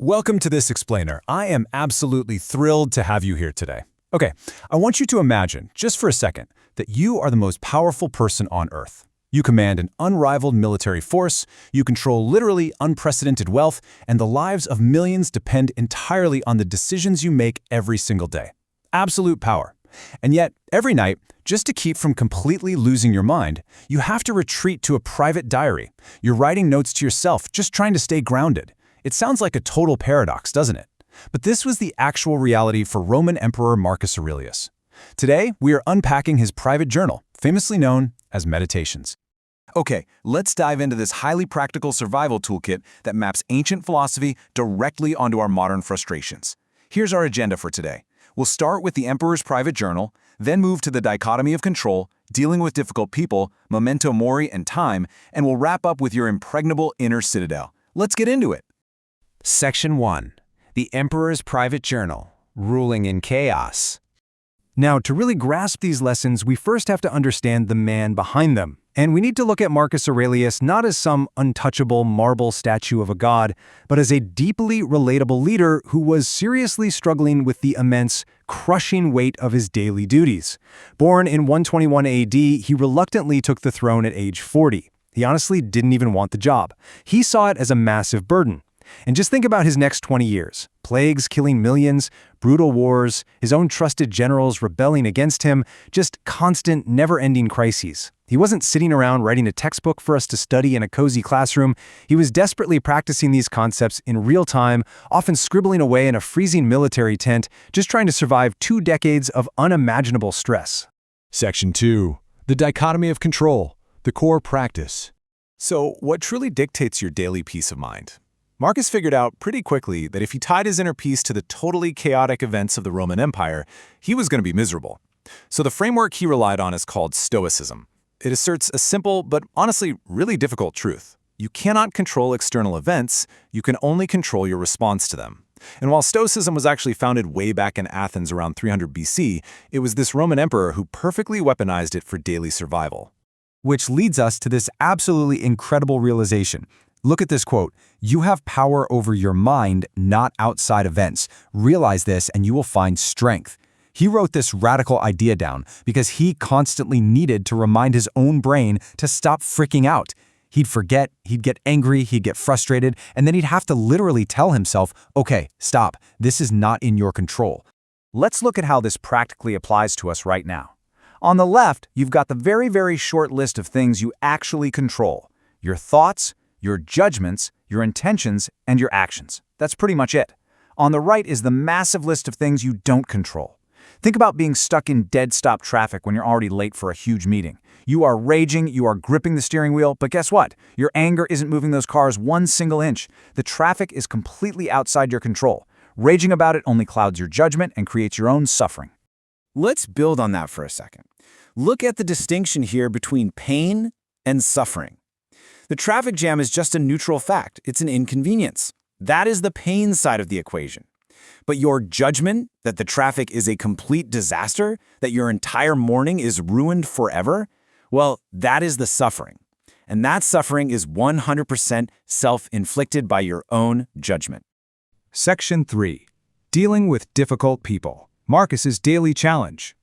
Welcome to this explainer. I am absolutely thrilled to have you here today. Okay, I want you to imagine, just for a second, that you are the most powerful person on Earth. You command an unrivaled military force, you control literally unprecedented wealth, and the lives of millions depend entirely on the decisions you make every single day. Absolute power. And yet, every night, just to keep from completely losing your mind, you have to retreat to a private diary. You're writing notes to yourself, just trying to stay grounded. It sounds like a total paradox, doesn't it? But this was the actual reality for Roman Emperor Marcus Aurelius. Today, we are unpacking his private journal, famously known as Meditations. Okay, let's dive into this highly practical survival toolkit that maps ancient philosophy directly onto our modern frustrations. Here's our agenda for today. We'll start with the emperor's private journal, then move to the dichotomy of control, dealing with difficult people, memento mori, and time, and we'll wrap up with your impregnable inner citadel. Let's get into it. Section 1. The Emperor's Private Journal, Ruling in Chaos. Now, to really grasp these lessons, we first have to understand the man behind them. And we need to look at Marcus Aurelius not as some untouchable marble statue of a god, but as a deeply relatable leader who was seriously struggling with the immense, crushing weight of his daily duties. Born in 121 AD, he reluctantly took the throne at age 40. He honestly didn't even want the job. He saw it as a massive burden. And just think about his next 20 years. Plagues killing millions, brutal wars, his own trusted generals rebelling against him, just constant, never-ending crises. He wasn't sitting around writing a textbook for us to study in a cozy classroom. He was desperately practicing these concepts in real time, often scribbling away in a freezing military tent, just trying to survive 2 decades of unimaginable stress. Section 2. The dichotomy of control, the core practice. So, what truly dictates your daily peace of mind? Marcus figured out pretty quickly that if he tied his inner peace to the totally chaotic events of the Roman Empire, he was going to be miserable. So the framework he relied on is called Stoicism. It asserts a simple but honestly really difficult truth. You cannot control external events, you can only control your response to them. And while Stoicism was actually founded way back in Athens around 300 BC, it was this Roman emperor who perfectly weaponized it for daily survival. Which leads us to this absolutely incredible realization. Look at this quote, "You have power over your mind, not outside events. Realize this and you will find strength." He wrote this radical idea down because he constantly needed to remind his own brain to stop freaking out. He'd forget, he'd get angry, he'd get frustrated, and then he'd have to literally tell himself, okay, stop, this is not in your control. Let's look at how this practically applies to us right now. On the left, you've got the very short list of things you actually control. Your thoughts, your judgments, your intentions, and your actions. That's pretty much it. On the right is the massive list of things you don't control. Think about being stuck in dead-stop traffic when you're already late for a huge meeting. You are raging, you are gripping the steering wheel, but guess what? Your anger isn't moving those cars 1 single inch. The traffic is completely outside your control. Raging about it only clouds your judgment and creates your own suffering. Let's build on that for a second. Look at the distinction here between pain and suffering. The traffic jam is just a neutral fact. It's an inconvenience. That is the pain side of the equation. But your judgment that the traffic is a complete disaster, that your entire morning is ruined forever, well, that is the suffering. And that suffering is 100% self-inflicted by your own judgment. Section 3. Dealing with difficult people. Marcus's daily challenge.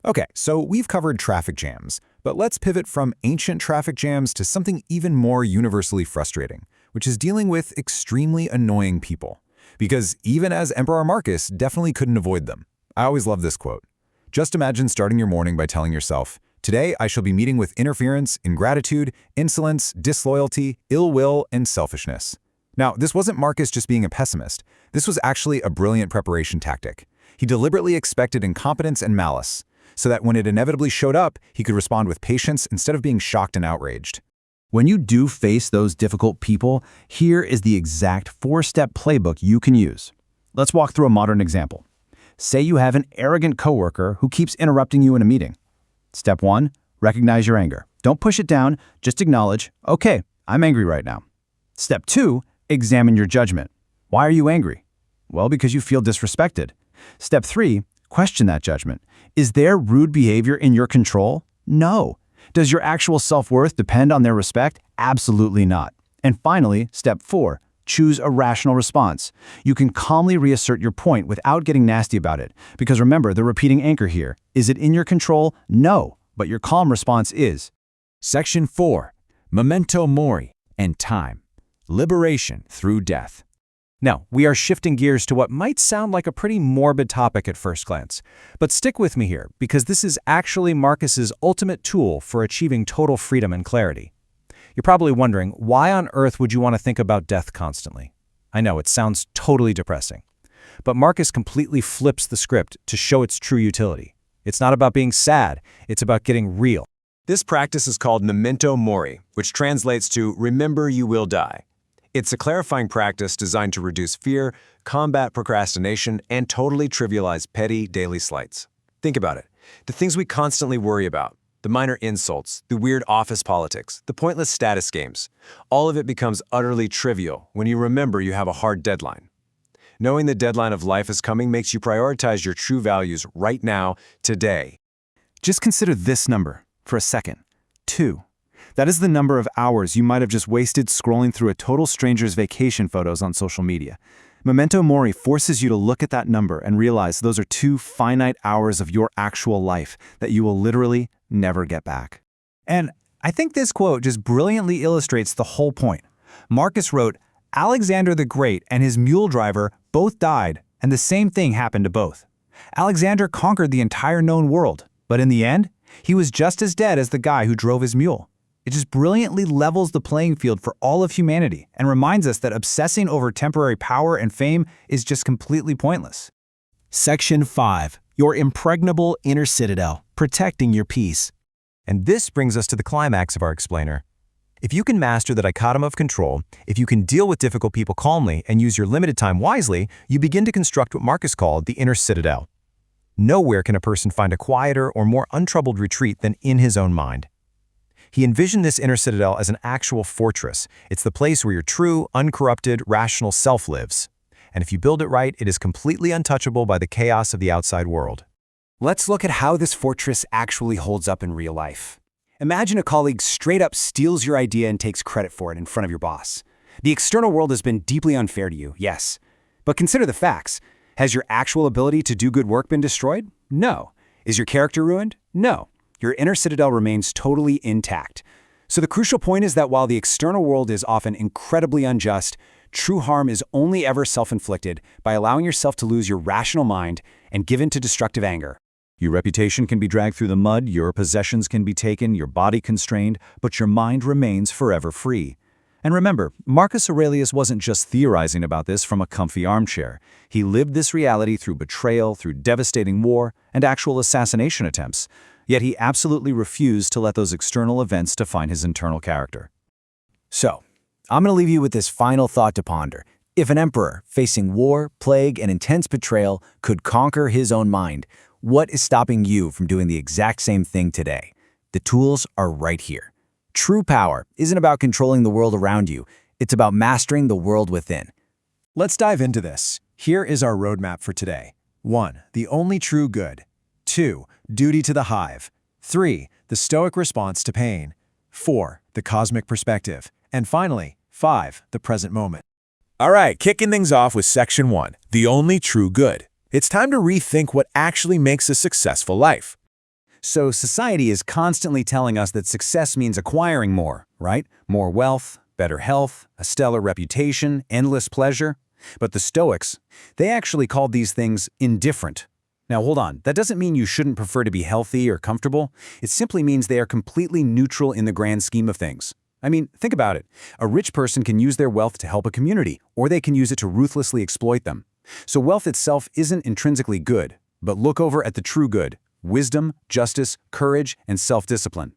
Okay, so we've covered traffic jams, but let's pivot from ancient traffic jams to something even more universally frustrating, which is dealing with extremely annoying people. Because even as Emperor Marcus definitely couldn't avoid them. I always love this quote. Just imagine starting your morning by telling yourself, "Today I shall be meeting with interference, ingratitude, insolence, disloyalty, ill will, and selfishness." Now, this wasn't Marcus just being a pessimist. This was actually a brilliant preparation tactic. He deliberately expected incompetence and malice, so that when it inevitably showed up, he could respond with patience instead of being shocked and outraged. When you do face those difficult people, here is the exact 4-step playbook you can use. Let's walk through a modern example. Say you have an arrogant coworker who keeps interrupting you in a meeting. Step 1, recognize your anger. Don't push it down, just acknowledge, okay, I'm angry right now. Step 2, examine your judgment. Why are you angry? Well, because you feel disrespected. Step 3, question that judgment. Is their rude behavior in your control? No. Does your actual self-worth depend on their respect? Absolutely not. And finally, step 4, choose a rational response. You can calmly reassert your point without getting nasty about it. Because remember, the repeating anchor here. Is it in your control? No, but your calm response is. Section 4. Memento Mori and Time. Liberation through death. Now, we are shifting gears to what might sound like a pretty morbid topic at first glance. But stick with me here, because this is actually Marcus's ultimate tool for achieving total freedom and clarity. You're probably wondering, why on earth would you want to think about death constantly? I know, it sounds totally depressing. But Marcus completely flips the script to show its true utility. It's not about being sad, it's about getting real. This practice is called memento mori, which translates to remember you will die. It's a clarifying practice designed to reduce fear, combat procrastination, and totally trivialize petty daily slights. Think about it. The things we constantly worry about, the minor insults, the weird office politics, the pointless status games, all of it becomes utterly trivial when you remember you have a hard deadline. Knowing the deadline of life is coming makes you prioritize your true values right now, today. Just consider this number for a second. 2. That is the number of hours you might have just wasted scrolling through a total stranger's vacation photos on social media. Memento Mori forces you to look at that number and realize those are 2 finite hours of your actual life that you will literally never get back. And I think this quote just brilliantly illustrates the whole point. Marcus wrote, Alexander the Great and his mule driver both died, and the same thing happened to both. Alexander conquered the entire known world, but in the end, he was just as dead as the guy who drove his mule. It just brilliantly levels the playing field for all of humanity and reminds us that obsessing over temporary power and fame is just completely pointless. Section 5. Your impregnable inner citadel, protecting your peace. And this brings us to the climax of our explainer. If you can master the dichotomy of control, if you can deal with difficult people calmly and use your limited time wisely, you begin to construct what Marcus called the inner citadel. Nowhere can a person find a quieter or more untroubled retreat than in his own mind. He envisioned this inner citadel as an actual fortress. It's the place where your true, uncorrupted, rational self lives. And if you build it right, it is completely untouchable by the chaos of the outside world. Let's look at how this fortress actually holds up in real life. Imagine a colleague straight up steals your idea and takes credit for it in front of your boss. The external world has been deeply unfair to you, yes. But consider the facts. Has your actual ability to do good work been destroyed? No. Is your character ruined? No. Your inner citadel remains totally intact. So the crucial point is that while the external world is often incredibly unjust, true harm is only ever self-inflicted by allowing yourself to lose your rational mind and give in to destructive anger. Your reputation can be dragged through the mud, your possessions can be taken, your body constrained, but your mind remains forever free. And remember, Marcus Aurelius wasn't just theorizing about this from a comfy armchair. He lived this reality through betrayal, through devastating war, and actual assassination attempts. Yet he absolutely refused to let those external events define his internal character. So, I'm going to leave you with this final thought to ponder. If an emperor, facing war, plague, and intense betrayal, could conquer his own mind, what is stopping you from doing the exact same thing today? The tools are right here. True power isn't about controlling the world around you. It's about mastering the world within. Let's dive into this. Here is our roadmap for today. 1. The only true good. 2. Duty to the hive. 3. The Stoic response to pain. 4. The cosmic perspective. And finally, 5. The present moment. All right, kicking things off with Section 1, the only true good. It's time to rethink what actually makes a successful life. So society is constantly telling us that success means acquiring more, right? More wealth, better health, a stellar reputation, endless pleasure. But the Stoics, they actually called these things indifferent. Now hold on, that doesn't mean you shouldn't prefer to be healthy or comfortable. It simply means they are completely neutral in the grand scheme of things. I mean, think about it. A rich person can use their wealth to help a community, or they can use it to ruthlessly exploit them. So wealth itself isn't intrinsically good, but look over at the true good: wisdom, justice, courage, and self-discipline.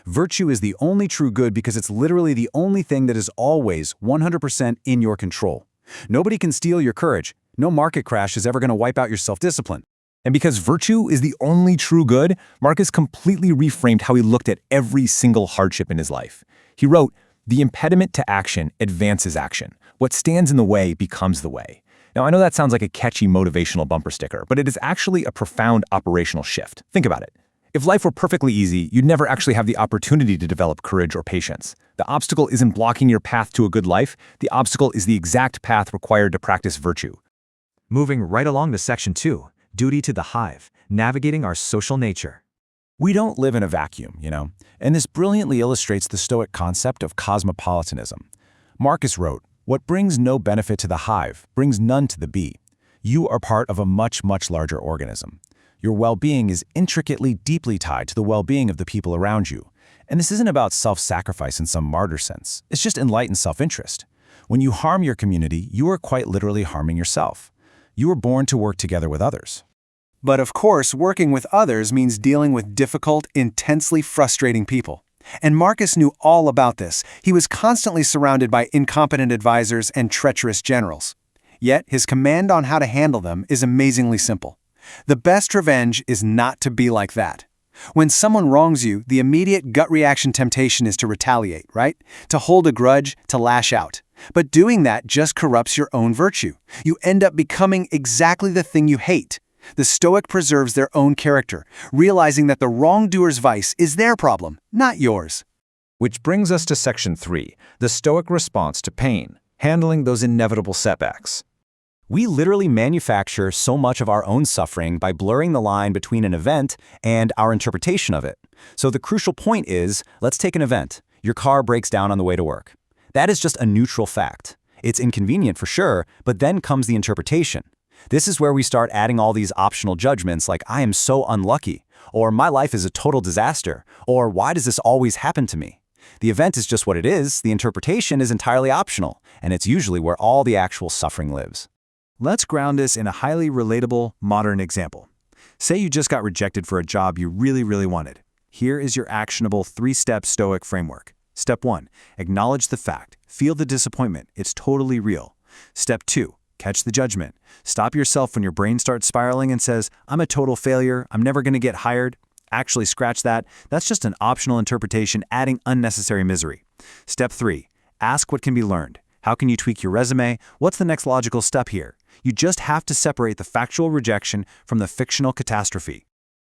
Virtue is the only true good because it's literally the only thing that is always 100% in your control. Nobody can steal your courage. No market crash is ever going to wipe out your self-discipline. And because virtue is the only true good, Marcus completely reframed how he looked at every single hardship in his life. He wrote, "The impediment to action advances action. What stands in the way becomes the way." Now, I know that sounds like a catchy motivational bumper sticker, but it is actually a profound operational shift. Think about it. If life were perfectly easy, you'd never actually have the opportunity to develop courage or patience. The obstacle isn't blocking your path to a good life. The obstacle is the exact path required to practice virtue. Moving right along to Section 2, Duty to the Hive, Navigating Our Social Nature. We don't live in a vacuum, and this brilliantly illustrates the Stoic concept of cosmopolitanism. Marcus wrote, "What brings no benefit to the hive brings none to the bee." You are part of a much, much larger organism. Your well-being is intricately, deeply tied to the well-being of the people around you. And this isn't about self-sacrifice in some martyr sense. It's just enlightened self-interest. When you harm your community, you are quite literally harming yourself. You were born to work together with others. But of course, working with others means dealing with difficult, intensely frustrating people. And Marcus knew all about this. He was constantly surrounded by incompetent advisors and treacherous generals. Yet, his command on how to handle them is amazingly simple. The best revenge is not to be like that. When someone wrongs you, the immediate gut reaction temptation is to retaliate, right? To hold a grudge, to lash out. But doing that just corrupts your own virtue. You end up becoming exactly the thing you hate. The Stoic preserves their own character, realizing that the wrongdoer's vice is their problem, not yours. Which brings us to Section 3, the Stoic response to pain, handling those inevitable setbacks. We literally manufacture so much of our own suffering by blurring the line between an event and our interpretation of it. So the crucial point is, let's take an event. Your car breaks down on the way to work. That is just a neutral fact. It's inconvenient for sure, but then comes the interpretation. This is where we start adding all these optional judgments like I am so unlucky, or my life is a total disaster, or why does this always happen to me? The event is just what it is, the interpretation is entirely optional, and it's usually where all the actual suffering lives. Let's ground this in a highly relatable, modern example. Say you just got rejected for a job you really, really wanted. Here is your actionable 3-step Stoic framework. Step 1, acknowledge the fact. Feel the disappointment. It's totally real. Step 2, catch the judgment. Stop yourself when your brain starts spiraling and says, I'm a total failure, I'm never going to get hired. Actually, scratch that. That's just an optional interpretation adding unnecessary misery. Step 3, ask what can be learned. How can you tweak your resume? What's the next logical step here? You just have to separate the factual rejection from the fictional catastrophe.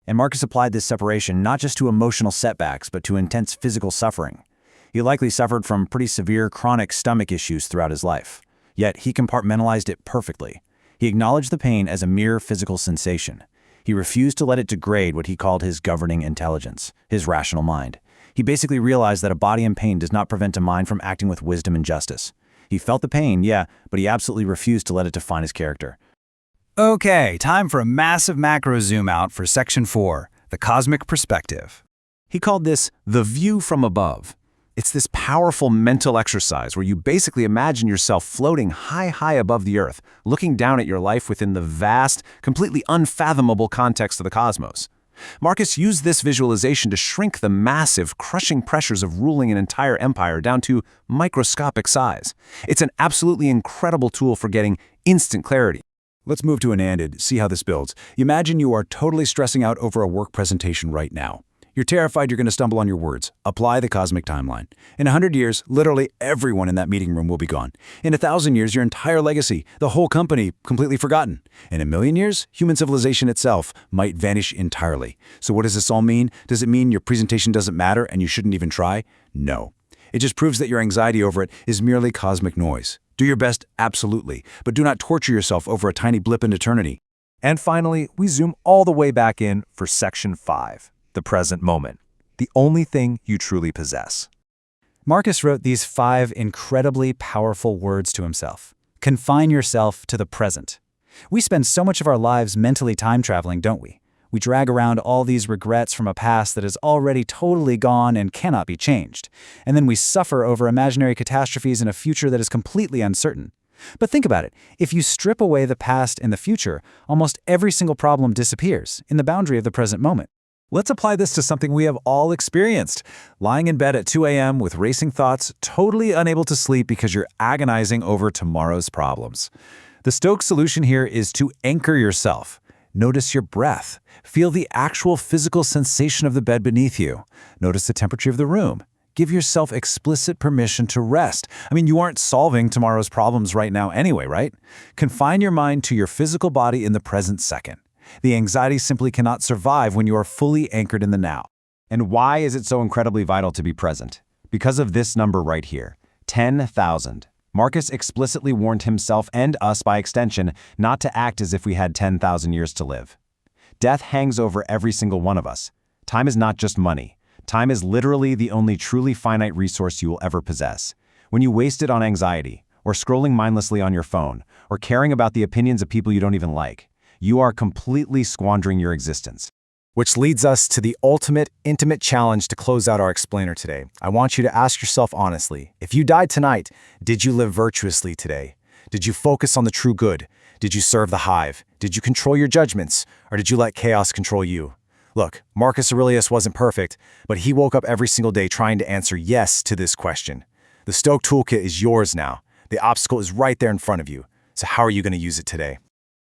And Marcus applied this separation not just to emotional setbacks, but to intense physical suffering. He likely suffered from pretty severe chronic stomach issues throughout his life. Yet he compartmentalized it perfectly. He acknowledged the pain as a mere physical sensation. He refused to let it degrade what he called his governing intelligence, his rational mind. He basically realized that a body in pain does not prevent a mind from acting with wisdom and justice. He felt the pain, yeah, but he absolutely refused to let it define his character. Okay, time for a massive macro zoom out for Section 4, the cosmic perspective. He called this the view from above. It's this powerful mental exercise where you basically imagine yourself floating high, high above the earth, looking down at your life within the vast, completely unfathomable context of the cosmos. Marcus used this visualization to shrink the massive, crushing pressures of ruling an entire empire down to microscopic size. It's an absolutely incredible tool for getting instant clarity. Let's move to an and see how this builds. Imagine you are totally stressing out over a work presentation right now. You're terrified you're going to stumble on your words. Apply the cosmic timeline. In 100 years, literally everyone in that meeting room will be gone. In 1,000 years, your entire legacy, the whole company, completely forgotten. In 1,000,000 years, human civilization itself might vanish entirely. So what does this all mean? Does it mean your presentation doesn't matter and you shouldn't even try? No. It just proves that your anxiety over it is merely cosmic noise. Do your best, absolutely, but do not torture yourself over a tiny blip in eternity. And finally, we zoom all the way back in for Section 5. The present moment, the only thing you truly possess. Marcus wrote these 5 incredibly powerful words to himself. Confine yourself to the present. We spend so much of our lives mentally time traveling, don't we? We drag around all these regrets from a past that is already totally gone and cannot be changed. And then we suffer over imaginary catastrophes in a future that is completely uncertain. But think about it. If you strip away the past and the future, almost every single problem disappears in the boundary of the present moment. Let's apply this to something we have all experienced. Lying in bed at 2 a.m. with racing thoughts, totally unable to sleep because you're agonizing over tomorrow's problems. The Stoic solution here is to anchor yourself. Notice your breath. Feel the actual physical sensation of the bed beneath you. Notice the temperature of the room. Give yourself explicit permission to rest. I mean, you aren't solving tomorrow's problems right now anyway, right? Confine your mind to your physical body in the present second. The anxiety simply cannot survive when you are fully anchored in the now. And why is it so incredibly vital to be present? Because of this number right here, 10,000. Marcus explicitly warned himself and us by extension not to act as if we had 10,000 years to live. Death hangs over every single one of us. Time is not just money. Time is literally the only truly finite resource you will ever possess. When you waste it on anxiety, or scrolling mindlessly on your phone, or caring about the opinions of people you don't even like, you are completely squandering your existence. Which leads us to the ultimate, intimate challenge to close out our explainer today. I want you to ask yourself honestly, if you died tonight, did you live virtuously today? Did you focus on the true good? Did you serve the hive? Did you control your judgments? Or did you let chaos control you? Look, Marcus Aurelius wasn't perfect, but he woke up every single day trying to answer yes to this question. The Stoic toolkit is yours now. The obstacle is right there in front of you. So how are you going to use it today?